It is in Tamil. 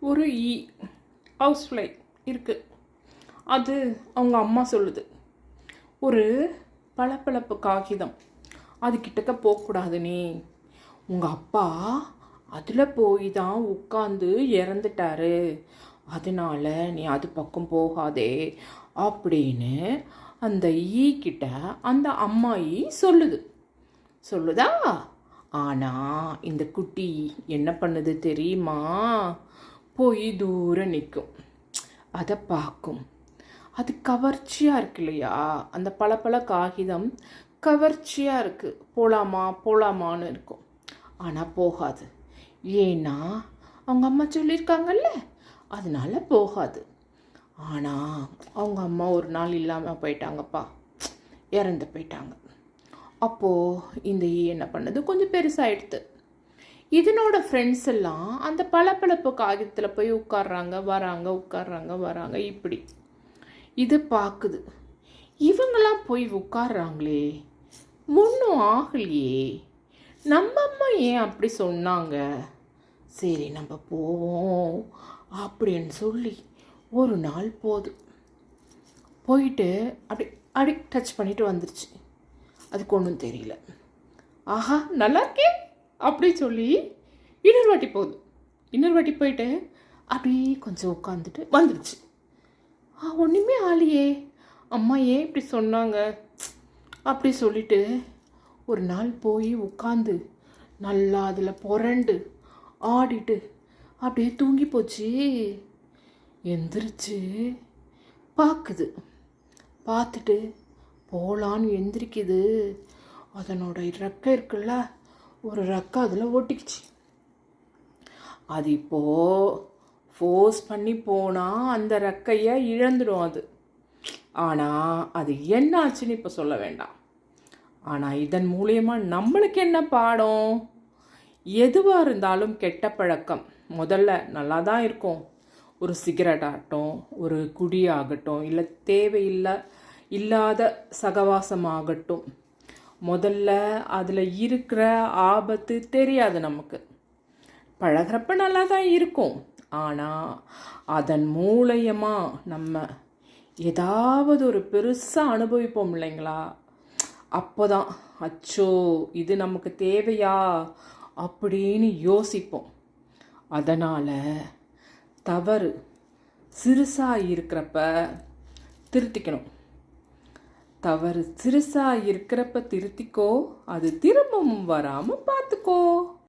ஒரு ஹவுஸ் ஃப்ளை இருக்குது. அது அவங்க அம்மா சொல்லுது, ஒரு பளபளப்பு காகிதம் அது கிட்டக்க போகக்கூடாது, நீ உங்கள் அப்பா அதில் போய் தான் உட்காந்து இறந்துட்டாரு, அதனால நீ அது பக்கம் போகாதே அப்படின்னு அந்த கிட்ட அந்த அம்மா சொல்லுதா. ஆனால் இந்த குட்டி என்ன பண்ணுது தெரியுமா? போய் தூரம் நிற்கும், அதை பார்க்கும். அது கவர்ச்சியாக இருக்கு இல்லையா? அந்த பளபள காகிதம் கவர்ச்சியாக இருக்குது, போலாமான்னு இருக்கும். ஆனால் போகாது. ஏன்னா அவங்க அம்மா சொல்லியிருக்காங்கல்ல, அதனால போகாது. ஆனால் அவங்க அம்மா ஒரு நாள் இல்லாமல் போயிட்டாங்கப்பா, இறந்து போயிட்டாங்க. அப்போது இந்த என்ன பண்ணுது, கொஞ்சம் பெருசாகிடுது. இதனோட ஃப்ரெண்ட்ஸ் எல்லாம் அந்த பளபளப்பு காகிதத்தில் போய் உட்கார்றாங்க வராங்க இப்படி. இது பார்க்குது, இவங்கெல்லாம் போய் உட்கார்றாங்களே, ஒன்றும் ஆகலையே, நம்ம அம்மா ஏன் அப்படி சொன்னாங்க, சரி நம்ம போவோம் அப்படின்னு சொல்லி ஒரு நாள் போயிட்டு அப்படி டச் பண்ணிட்டு வந்துருச்சு. அதுக்கு ஒன்றும் தெரியல. ஆஹா நல்லா இருக்கே அப்படி சொல்லி இன்னொரு வாட்டி போயிட்டு அப்படி கொஞ்சம் உட்காந்துட்டு வந்துடுச்சு. ஒன்றுமே ஆளியே, அம்மா ஏன் இப்படி சொன்னாங்க அப்படி சொல்லிட்டு ஒரு நாள் போய் உட்காந்து நல்லா அதில் புரண்டு ஆடிட்டு அப்படியே தூங்கி போச்சு. எந்திரிச்சு பார்க்குது, பார்த்துட்டு போகலான்னு எந்திரிக்குது. அதனோட ரெக்கை இருக்குல்ல, ஒரு ரெக்கை அதில் ஒட்டிக்கிச்சு. அது இப்போது ஃபோர்ஸ் பண்ணி போனால் அந்த ரெக்கையை இழந்துடும் அது. ஆனால் அது என்ன ஆச்சுன்னு இப்போ சொல்ல வேண்டாம். ஆனால் இதன் மூலியமாக நம்மளுக்கு என்ன பாடம்? எதுவாக இருந்தாலும் கெட்ட பழக்கம் முதல்ல நல்லா தான் இருக்கும். ஒரு சிகரெட் ஆகட்டும், ஒரு குடி ஆகட்டும், இல்லை இல்லாத சகவாசமாகட்டும், முதல்ல அதில் இருக்கிற ஆபத்து தெரியாது நமக்கு. பழகிறப்ப நல்லா தான் இருக்கும். ஆனால் அதன் மூலயமாக நம்ம ஏதாவது ஒரு பெருசாக அனுபவிப்போம் இல்லைங்களா? அப்போ தான் அச்சோ இது நமக்கு தேவையா அப்படின்னு யோசிப்போம். அதனால் தவறு சிறுசாக இருக்கிறப்ப திருத்திக்கணும். தவறு சிறுசாக இருக்கிறப்ப திருத்திக்கோ, அது திரும்பவும் வராமல் பார்த்துக்கோ.